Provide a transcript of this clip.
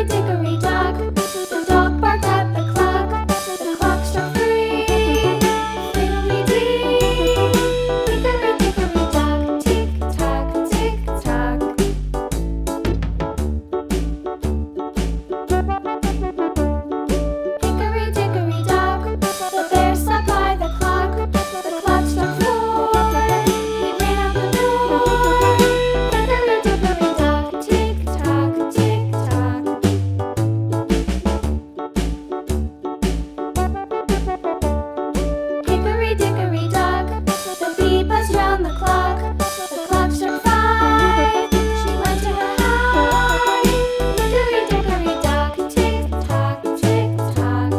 dickory dock, the dog barked at the clock. The clock struck 3. Fiddly-dee. Hickory dickory dock, tick tock, tick tock. Hickory dickory dock, the bear sat by the clock. The clock struck 4. He ran out the door. Hickory dickory dock, tick tock, tick tock. Hickory dickory dock, the bee buzzed round the clock. The clock struck 5. She went to her hive. Hickory dickory dock, tick tock, tick tock.